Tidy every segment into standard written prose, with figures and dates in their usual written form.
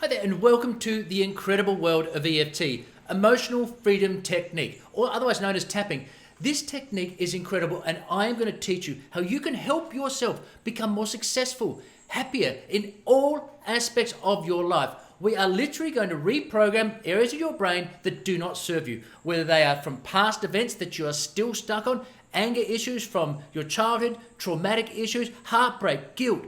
there, and welcome to the incredible world of EFT, Emotional Freedom Technique, or otherwise known as tapping. This technique is incredible, and I am going to teach you how you can help yourself become more successful, happier in all aspects of your life. We are literally going to reprogram areas of your brain that do not serve you, whether they are from past events that you are still stuck on, anger issues from your childhood, traumatic issues, heartbreak, guilt,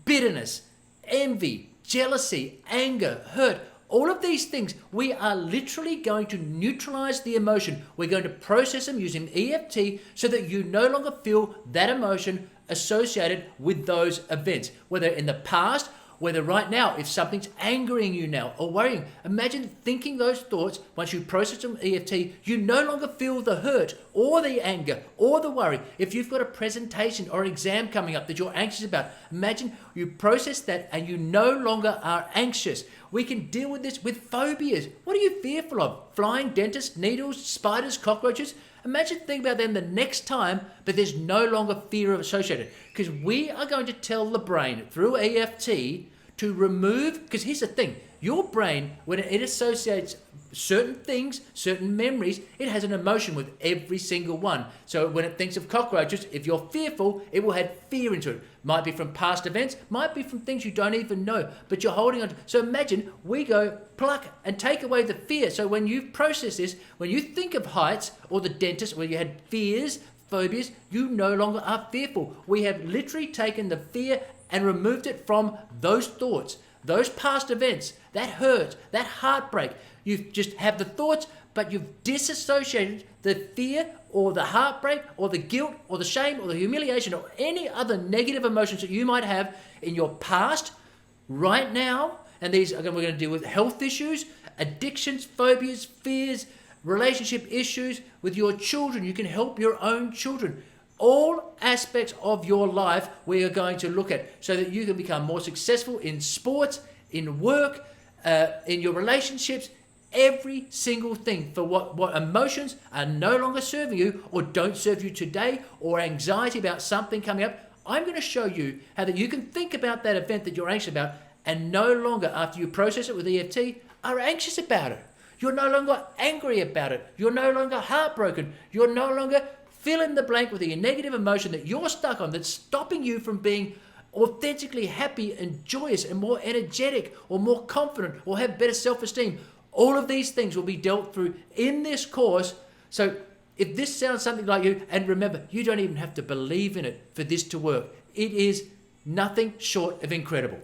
bitterness, envy, jealousy, anger, hurt, all of these things. We are literally going to neutralize the emotion. We're going to process them using EFT so that you no longer feel that emotion associated with those events, whether in the past, whether right now, if something's angering you now or worrying. Imagine thinking those thoughts. Once you process them EFT, you no longer feel the hurt or the anger or the worry. If you've got a presentation or an exam coming up that you're anxious about, imagine you process that and you no longer are anxious. We can deal with this with phobias. What are you fearful of? Flying dentists, needles, spiders, cockroaches? Imagine thinking about them the next time, but there's no longer fear associated. Because we are going to tell the brain through EFT to remove, because here's the thing, your brain, when it associates certain things, certain memories, it has an emotion with every single one. So when it thinks of cockroaches, if you're fearful, it will have fear into it. Might be from past events, might be from things you don't even know, but you're holding on to. So imagine we go pluck and take away the fear. So when you process this, when you think of heights or the dentist where you had fears, phobias, you no longer are fearful. We have literally taken the fear and removed it from those thoughts, those past events, that hurt, that heartbreak. You just have the thoughts, but you've disassociated the fear or the heartbreak or the guilt or the shame or the humiliation or any other negative emotions that you might have in your past right now. And these, again, we're going to deal with health issues, addictions, phobias, fears, relationship issues with your children. You can help your own children. All aspects of your life we are going to look at so that you can become more successful in sports, in work, in your relationships, every single thing. For what emotions are no longer serving you or don't serve you today, or anxiety about something coming up. I'm going to show you how that you can think about that event that you're anxious about and no longer, after you process it with EFT, are anxious about it. You're no longer angry about it. You're no longer heartbroken. You're no longer fill in the blank with a negative emotion that you're stuck on that's stopping you from being authentically happy and joyous and more energetic or more confident or have better self-esteem. All of these things will be dealt through in this course. So if this sounds something like you, and remember, you don't even have to believe in it for this to work. It is nothing short of incredible.